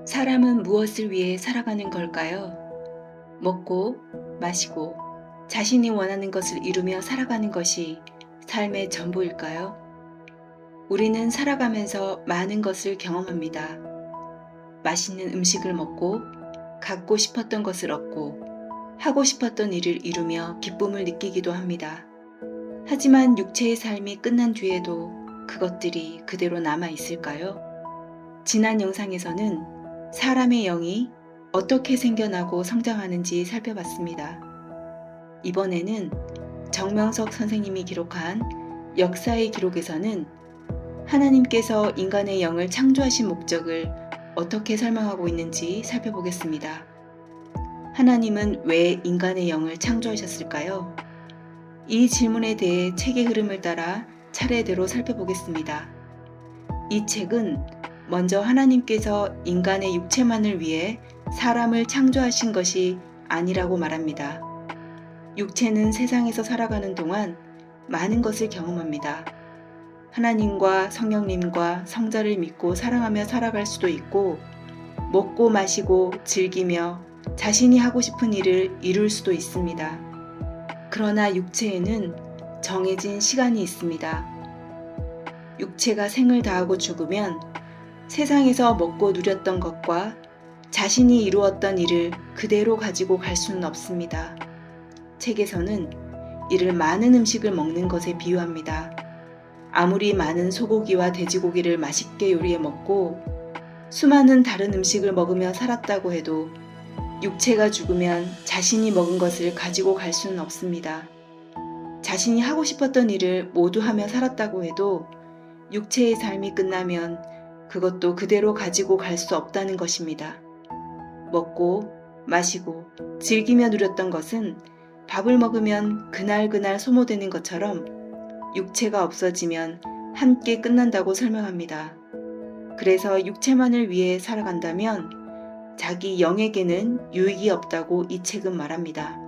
사람은 무엇을 위해 살아가는 걸까요? 먹고, 마시고, 자신이 원하는 것을 이루며 살아가는 것이 삶의 전부일까요? 우리는 살아가면서 많은 것을 경험합니다. 맛있는 음식을 먹고, 갖고 싶었던 것을 얻고, 하고 싶었던 일을 이루며 기쁨을 느끼기도 합니다. 하지만 육체의 삶이 끝난 뒤에도 그것들이 그대로 남아 있을까요? 지난 영상에서는 사람의 영이 어떻게 생겨나고 성장하는지 살펴봤습니다. 이번에는 정명석 선생님이 기록한 역사의 기록에서는 하나님께서 인간의 영을 창조하신 목적을 어떻게 설명하고 있는지 살펴보겠습니다. 하나님은 왜 인간의 영을 창조하셨을까요? 이 질문에 대해 책의 흐름을 따라 차례대로 살펴보겠습니다. 이 책은 먼저 하나님께서 인간의 육체만을 위해 사람을 창조하신 것이 아니라고 말합니다. 육체는 세상에서 살아가는 동안 많은 것을 경험합니다. 하나님과 성령님과 성자를 믿고 사랑하며 살아갈 수도 있고, 먹고 마시고 즐기며 자신이 하고 싶은 일을 이룰 수도 있습니다. 그러나 육체에는 정해진 시간이 있습니다. 육체가 생을 다하고 죽으면 세상에서 먹고 누렸던 것과 자신이 이루었던 일을 그대로 가지고 갈 수는 없습니다. 책에서는 이를 많은 음식을 먹는 것에 비유합니다. 아무리 많은 소고기와 돼지고기를 맛있게 요리해 먹고 수많은 다른 음식을 먹으며 살았다고 해도 육체가 죽으면 자신이 먹은 것을 가지고 갈 수는 없습니다. 자신이 하고 싶었던 일을 모두 하며 살았다고 해도 육체의 삶이 끝나면 그것도 그대로 가지고 갈 수 없다는 것입니다. 먹고 마시고 즐기며 누렸던 것은 밥을 먹으면 그날 소모되는 것처럼 육체가 없어지면 함께 끝난다고 설명합니다. 그래서 육체만을 위해 살아간다면 자기 영에게는 유익이 없다고 이 책은 말합니다.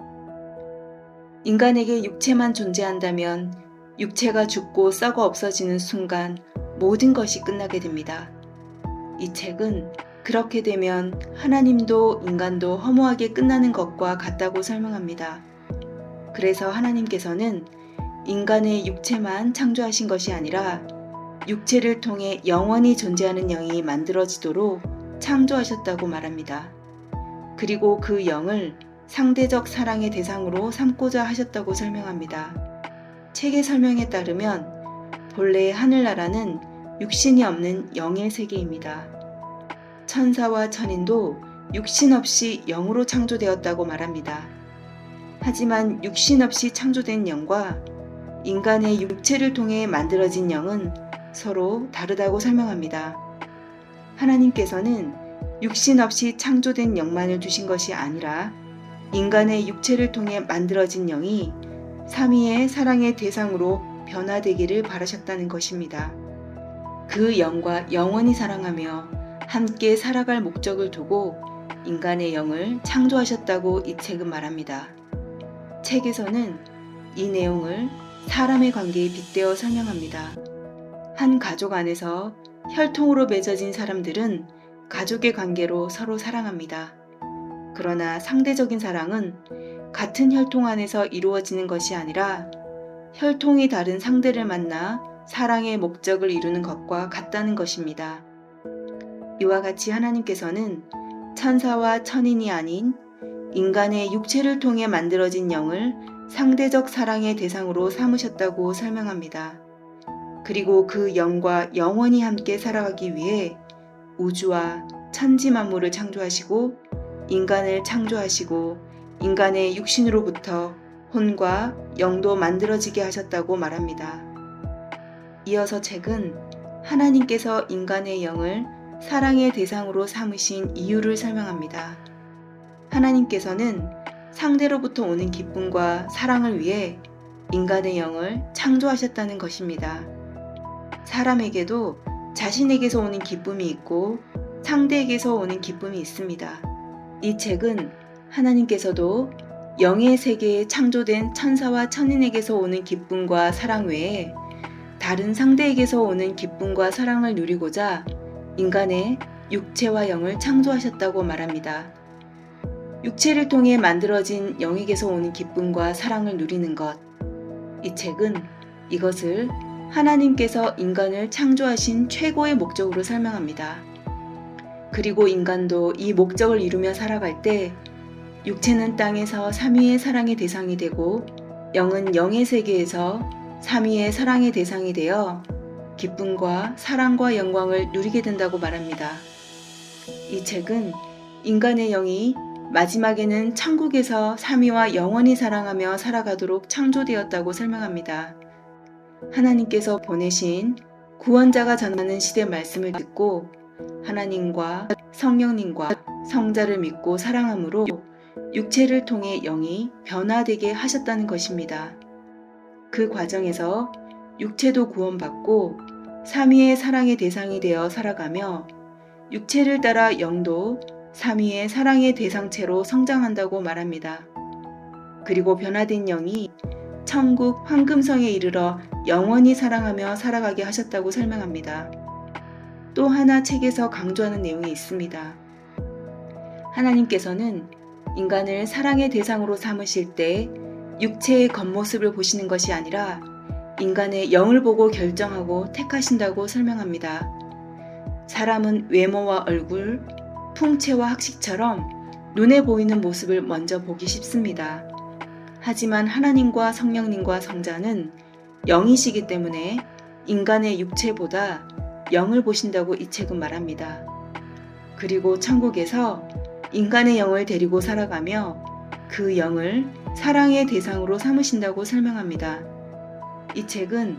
인간에게 육체만 존재한다면 육체가 죽고 썩어 없어지는 순간 모든 것이 끝나게 됩니다. 이 책은 그렇게 되면 하나님도 인간도 허무하게 끝나는 것과 같다고 설명합니다. 그래서 하나님께서는 인간의 육체만 창조하신 것이 아니라 육체를 통해 영원히 존재하는 영이 만들어지도록 창조하셨다고 말합니다. 그리고 그 영을 상대적 사랑의 대상으로 삼고자 하셨다고 설명합니다. 책의 설명에 따르면 본래 하늘나라는 육신이 없는 영의 세계입니다. 천사와 천인도 육신 없이 영으로 창조되었다고 말합니다. 하지만 육신 없이 창조된 영과 인간의 육체를 통해 만들어진 영은 서로 다르다고 설명합니다. 하나님께서는 육신 없이 창조된 영만을 두신 것이 아니라 인간의 육체를 통해 만들어진 영이 삼위의 사랑의 대상으로 변화되기를 바라셨다는 것입니다. 그 영과 영원히 사랑하며 함께 살아갈 목적을 두고 인간의 영을 창조하셨다고 이 책은 말합니다. 책에서는 이 내용을 사람의 관계에 빗대어 설명합니다. 한 가족 안에서 혈통으로 맺어진 사람들은 가족의 관계로 서로 사랑합니다. 그러나 상대적인 사랑은 같은 혈통 안에서 이루어지는 것이 아니라 혈통이 다른 상대를 만나 사랑의 목적을 이루는 것과 같다는 것입니다. 이와 같이 하나님께서는 천사와 천인이 아닌 인간의 육체를 통해 만들어진 영을 상대적 사랑의 대상으로 삼으셨다고 설명합니다. 그리고 그 영과 영원히 함께 살아가기 위해 우주와 천지 만물을 창조하시고 인간을 창조하시고 인간의 육신으로부터 혼과 영도 만들어지게 하셨다고 말합니다. 이어서 책은 하나님께서 인간의 영을 사랑의 대상으로 삼으신 이유를 설명합니다. 하나님께서는 상대로부터 오는 기쁨과 사랑을 위해 인간의 영을 창조하셨다는 것입니다. 사람에게도 자신에게서 오는 기쁨이 있고 상대에게서 오는 기쁨이 있습니다. 이 책은 하나님께서도 영의 세계에 창조된 천사와 천인에게서 오는 기쁨과 사랑 외에 다른 상대에게서 오는 기쁨과 사랑을 누리고자 인간의 육체와 영을 창조하셨다고 말합니다. 육체를 통해 만들어진 영에게서 오는 기쁨과 사랑을 누리는 것. 이 책은 이것을 하나님께서 인간을 창조하신 최고의 목적으로 설명합니다. 그리고 인간도 이 목적을 이루며 살아갈 때 육체는 땅에서 삼위의 사랑의 대상이 되고 영은 영의 세계에서 삼위의 사랑의 대상이 되어 기쁨과 사랑과 영광을 누리게 된다고 말합니다. 이 책은 인간의 영이 마지막에는 천국에서 삼위와 영원히 사랑하며 살아가도록 창조되었다고 설명합니다. 하나님께서 보내신 구원자가 전하는 시대 말씀을 듣고 하나님과 성령님과 성자를 믿고 사랑함으로 육체를 통해 영이 변화되게 하셨다는 것입니다. 그 과정에서 육체도 구원받고 삼위의 사랑의 대상이 되어 살아가며 육체를 따라 영도 삼위의 사랑의 대상체로 성장한다고 말합니다. 그리고 변화된 영이 천국 황금성에 이르러 영원히 사랑하며 살아가게 하셨다고 설명합니다. 또 하나 책에서 강조하는 내용이 있습니다. 하나님께서는 인간을 사랑의 대상으로 삼으실 때 육체의 겉모습을 보시는 것이 아니라 인간의 영을 보고 결정하고 택하신다고 설명합니다. 사람은 외모와 얼굴, 풍채와 학식처럼 눈에 보이는 모습을 먼저 보기 쉽습니다. 하지만 하나님과 성령님과 성자는 영이시기 때문에 인간의 육체보다 영을 보신다고 이 책은 말합니다. 그리고 천국에서 인간의 영을 데리고 살아가며 그 영을 사랑의 대상으로 삼으신다고 설명합니다. 이 책은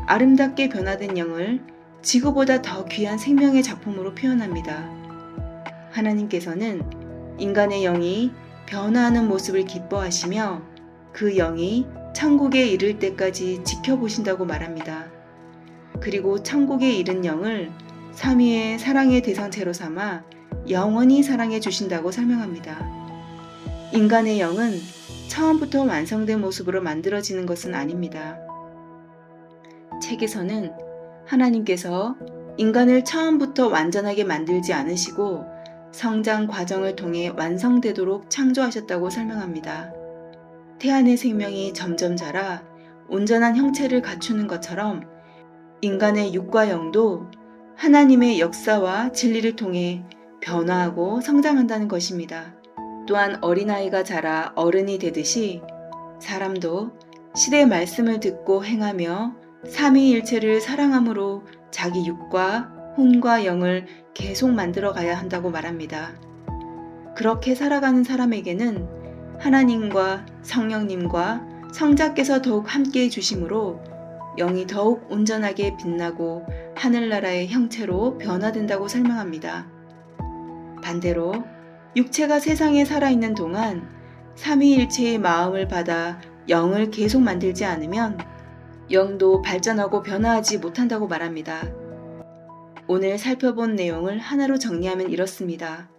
아름답게 변화된 영을 지구보다 더 귀한 생명의 작품으로 표현합니다. 하나님께서는 인간의 영이 변화하는 모습을 기뻐하시며 그 영이 천국에 이를 때까지 지켜보신다고 말합니다. 그리고 천국에 이른 영을 삼위의 사랑의 대상체로 삼아 영원히 사랑해 주신다고 설명합니다. 인간의 영은 처음부터 완성된 모습으로 만들어지는 것은 아닙니다. 책에서는 하나님께서 인간을 처음부터 완전하게 만들지 않으시고 성장 과정을 통해 완성되도록 창조하셨다고 설명합니다. 태안의 생명이 점점 자라 온전한 형체를 갖추는 것처럼 인간의 육과 영도 하나님의 역사와 진리를 통해 변화하고 성장한다는 것입니다. 또한 어린아이가 자라 어른이 되듯이 사람도 시대의 말씀을 듣고 행하며 삼위일체를 사랑함으로 자기 육과 혼과 영을 계속 만들어 가야 한다고 말합니다. 그렇게 살아가는 사람에게는 하나님과 성령님과 성자께서 더욱 함께해 주심으로 영이 더욱 온전하게 빛나고 하늘나라의 형체로 변화된다고 설명합니다. 반대로 육체가 세상에 살아있는 동안 삼위일체의 마음을 받아 영을 계속 만들지 않으면 영도 발전하고 변화하지 못한다고 말합니다. 오늘 살펴본 내용을 하나로 정리하면 이렇습니다.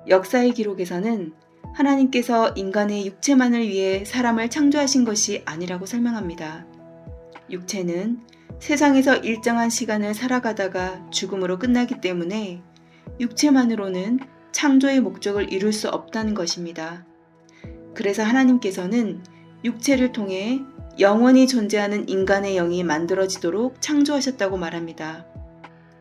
역사의 기록에서는 하나님께서 인간의 육체만을 위해 사람을 창조하신 것이 아니라고 설명합니다. 육체는 세상에서 일정한 시간을 살아가다가 죽음으로 끝나기 때문에 육체만으로는 창조의 목적을 이룰 수 없다는 것입니다. 그래서 하나님께서는 육체를 통해 영원히 존재하는 인간의 영이 만들어지도록 창조하셨다고 말합니다.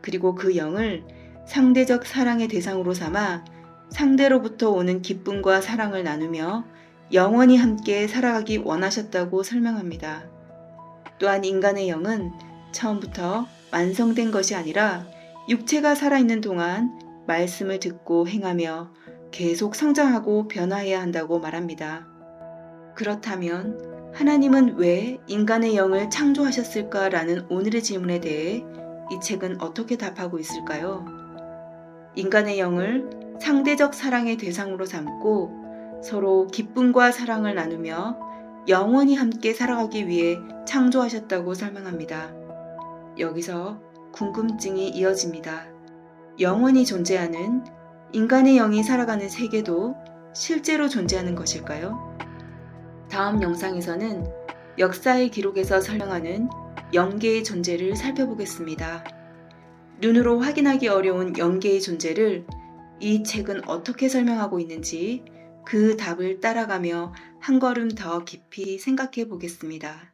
그리고 그 영을 상대적 사랑의 대상으로 삼아 상대로부터 오는 기쁨과 사랑을 나누며 영원히 함께 살아가기 원하셨다고 설명합니다. 또한 인간의 영은 처음부터 완성된 것이 아니라 육체가 살아있는 동안 말씀을 듣고 행하며 계속 성장하고 변화해야 한다고 말합니다. 그렇다면 하나님은 왜 인간의 영을 창조하셨을까라는 오늘의 질문에 대해 이 책은 어떻게 답하고 있을까요? 인간의 영을 상대적 사랑의 대상으로 삼고 서로 기쁨과 사랑을 나누며 영원히 함께 살아가기 위해 창조하셨다고 설명합니다. 여기서 궁금증이 이어집니다. 영원히 존재하는 인간의 영이 살아가는 세계도 실제로 존재하는 것일까요? 다음 영상에서는 역사의 기록에서 설명하는 영계의 존재를 살펴보겠습니다. 눈으로 확인하기 어려운 영계의 존재를 이 책은 어떻게 설명하고 있는지 그 답을 따라가며 한 걸음 더 깊이 생각해 보겠습니다.